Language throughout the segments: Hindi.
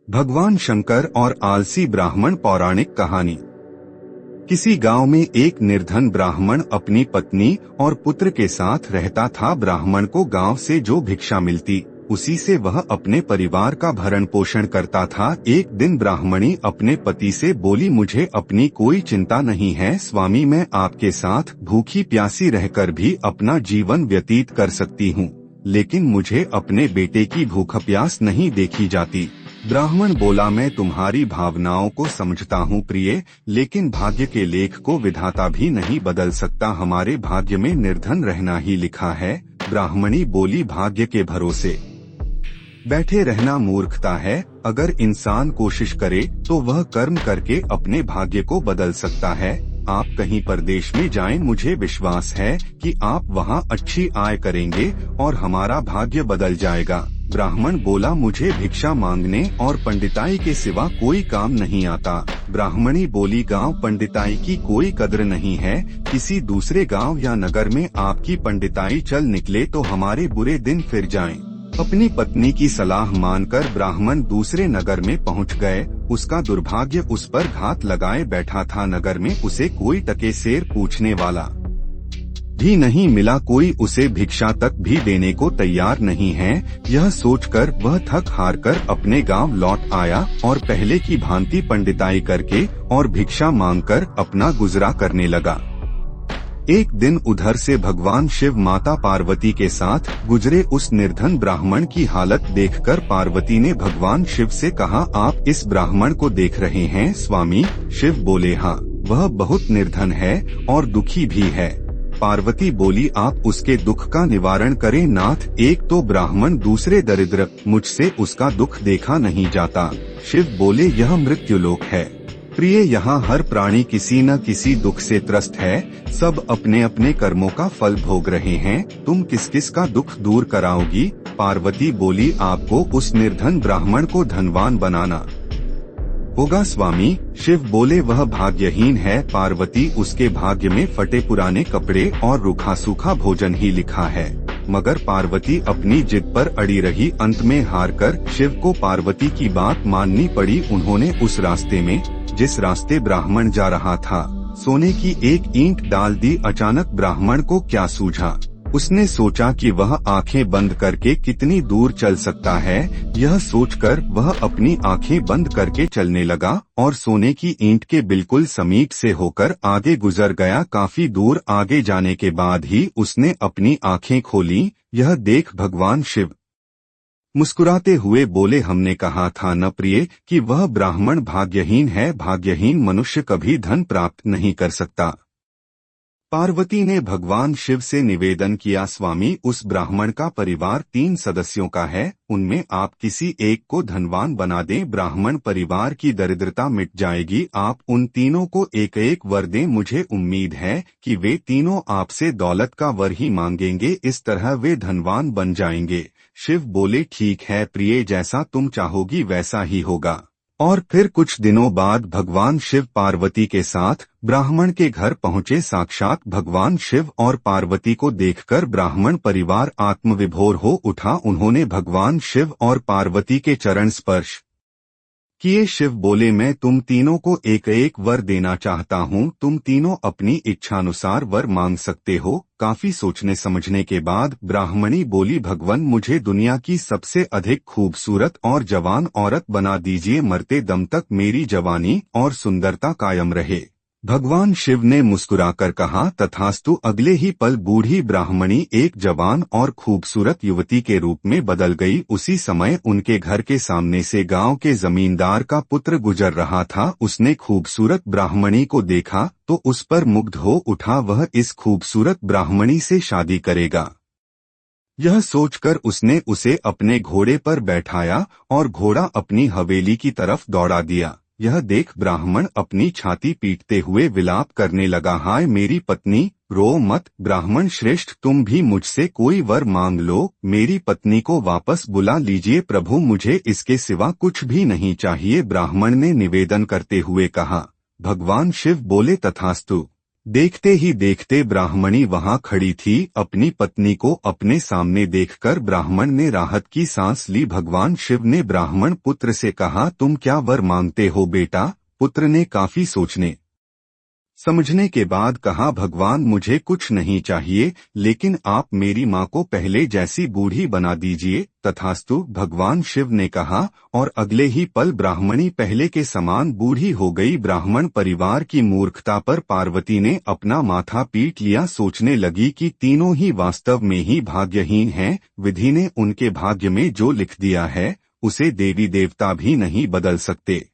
भगवान शंकर और आलसी ब्राह्मण। पौराणिक कहानी। किसी गांव में एक निर्धन ब्राह्मण अपनी पत्नी और पुत्र के साथ रहता था। ब्राह्मण को गांव से जो भिक्षा मिलती उसी से वह अपने परिवार का भरण पोषण करता था। एक दिन ब्राह्मणी अपने पति से बोली, मुझे अपनी कोई चिंता नहीं है स्वामी, मैं आपके साथ भूखी प्यासी रहकर भी अपना जीवन व्यतीत कर सकती हूँ, लेकिन मुझे अपने बेटे की भूख प्यास नहीं देखी जाती। ब्राह्मण बोला, मैं तुम्हारी भावनाओं को समझता हूँ प्रिय, लेकिन भाग्य के लेख को विधाता भी नहीं बदल सकता। हमारे भाग्य में निर्धन रहना ही लिखा है। ब्राह्मणी बोली, भाग्य के भरोसे बैठे रहना मूर्खता है। अगर इंसान कोशिश करे तो वह कर्म करके अपने भाग्य को बदल सकता है। आप कहीं परदेश में जाएं, मुझे विश्वास है कि आप वहां अच्छी आय करेंगे और हमारा भाग्य बदल जाएगा। ब्राह्मण बोला, मुझे भिक्षा मांगने और पंडिताई के सिवा कोई काम नहीं आता। ब्राह्मणी बोली, गांव पंडिताई की कोई कद्र नहीं है। किसी दूसरे गांव या नगर में आपकी पंडिताई चल निकले तो हमारे बुरे दिन फिर जाएं। अपनी पत्नी की सलाह मानकर ब्राह्मण दूसरे नगर में पहुंच गए। उसका दुर्भाग्य उस पर घात लगाए बैठा था। नगर में उसे कोई टके सेर पूछने वाला भी नहीं मिला, कोई उसे भिक्षा तक भी देने को तैयार नहीं है। यह सोचकर वह थक हार कर अपने गांव लौट आया और पहले की भांति पंडिताई करके और भिक्षा मांगकर अपना गुजरा करने लगा। एक दिन उधर से भगवान शिव माता पार्वती के साथ गुजरे। उस निर्धन ब्राह्मण की हालत देखकर पार्वती ने भगवान शिव से कहा, आप इस ब्राह्मण को देख रहे हैं स्वामी? शिव बोले, हाँ, वह बहुत निर्धन है और दुखी भी है। पार्वती बोली, आप उसके दुख का निवारण करें नाथ। एक तो ब्राह्मण, दूसरे दरिद्र, मुझसे उसका दुख देखा नहीं जाता। शिव बोले, यह मृत्युलोक है प्रिय, यहाँ हर प्राणी किसी न किसी दुख से त्रस्त है। सब अपने अपने कर्मों का फल भोग रहे हैं। तुम किस किस का दुख दूर कराओगी? पार्वती बोली, आपको उस निर्धन ब्राह्मण को धनवान बनाना होगा स्वामी। शिव बोले, वह भाग्यहीन है। पार्वती, उसके भाग्य में फटे पुराने कपड़े और रूखा सूखा भोजन ही लिखा है। मगर पार्वती अपनी जिद पर अड़ी रही। अंत में हारकर शिव को पार्वती की बात माननी पड़ी। उन्होंने उस रास्ते में, जिस रास्ते ब्राह्मण जा रहा था, सोने की एक ईंट डाल दी। अचानक ब्राह्मण को क्या सूझा? उसने सोचा कि वह आंखें बंद करके कितनी दूर चल सकता है। यह सोचकर वह अपनी आंखें बंद करके चलने लगा और सोने की ईंट के बिल्कुल समीप से होकर आगे गुजर गया। काफी दूर आगे जाने के बाद ही उसने अपनी आंखें खोली। यह देख भगवान शिव मुस्कुराते हुए बोले, हमने कहा था न प्रिय कि वह ब्राह्मण भाग्यहीन है। भाग्यहीन मनुष्य कभी धन प्राप्त नहीं कर सकता। पार्वती ने भगवान शिव से निवेदन किया, स्वामी, उस ब्राह्मण का परिवार 3 सदस्यों का है, उनमें आप किसी एक को धनवान बना दें, ब्राह्मण परिवार की दरिद्रता मिट जाएगी। आप उन तीनों को एक एक वर दें। मुझे उम्मीद है कि वे तीनों आपसे दौलत का वर ही मांगेंगे, इस तरह वे धनवान बन जाएंगे। शिव बोले, ठीक है प्रिय, जैसा तुम चाहोगी वैसा ही होगा। और फिर कुछ दिनों बाद भगवान शिव पार्वती के साथ ब्राह्मण के घर पहुंचे। साक्षात भगवान शिव और पार्वती को देखकर ब्राह्मण परिवार आत्मविभोर हो उठा। उन्होंने भगवान शिव और पार्वती के चरण स्पर्श किए। शिव बोले, मैं तुम तीनों को एक एक वर देना चाहता हूँ। तुम तीनों अपनी इच्छानुसार वर मांग सकते हो। काफी सोचने समझने के बाद ब्राह्मणी बोली, भगवान, मुझे दुनिया की सबसे अधिक खूबसूरत और जवान औरत बना दीजिए। मरते दम तक मेरी जवानी और सुंदरता कायम रहे। भगवान शिव ने मुस्कुराकर कहा, तथास्तु। अगले ही पल बूढ़ी ब्राह्मणी एक जवान और खूबसूरत युवती के रूप में बदल गई। उसी समय उनके घर के सामने से गांव के जमींदार का पुत्र गुजर रहा था। उसने खूबसूरत ब्राह्मणी को देखा तो उस पर मुग्ध हो उठा। वह इस खूबसूरत ब्राह्मणी से शादी करेगा। यह सोचकर उसने उसे अपने घोड़े पर बैठाया और घोड़ा अपनी हवेली की तरफ दौड़ा दिया। यह देख ब्राह्मण अपनी छाती पीटते हुए विलाप करने लगा, हाय मेरी पत्नी, रो मत। ब्राह्मण श्रेष्ठ, तुम भी मुझसे कोई वर मांग लो, मेरी पत्नी को वापस बुला लीजिए। प्रभु, मुझे इसके सिवा कुछ भी नहीं चाहिए। ब्राह्मण ने निवेदन करते हुए कहा। भगवान शिव बोले, तथास्तु। देखते ही देखते ब्राह्मणी वहां खड़ी थी। अपनी पत्नी को अपने सामने देखकर ब्राह्मण ने राहत की सांस ली। भगवान शिव ने ब्राह्मण पुत्र से कहा, तुम क्या वर मांगते हो बेटा? पुत्र ने काफी सोचने समझने के बाद कहा, भगवान मुझे कुछ नहीं चाहिए, लेकिन आप मेरी माँ को पहले जैसी बूढ़ी बना दीजिए। तथास्तु, भगवान शिव ने कहा, और अगले ही पल ब्राह्मणी पहले के समान बूढ़ी हो गई। ब्राह्मण परिवार की मूर्खता पर पार्वती ने अपना माथा पीट लिया। सोचने लगी कि तीनों ही वास्तव में ही भाग्यहीन हैं। विधि ने उनके भाग्य में जो लिख दिया है, उसे देवी देवता भी नहीं बदल सकते।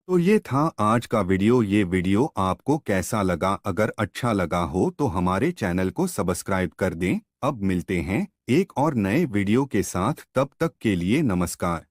तो ये था आज का वीडियो। ये वीडियो आपको कैसा लगा? अगर अच्छा लगा हो तो हमारे चैनल को सब्सक्राइब कर दें। अब मिलते हैं एक और नए वीडियो के साथ, तब तक के लिए नमस्कार।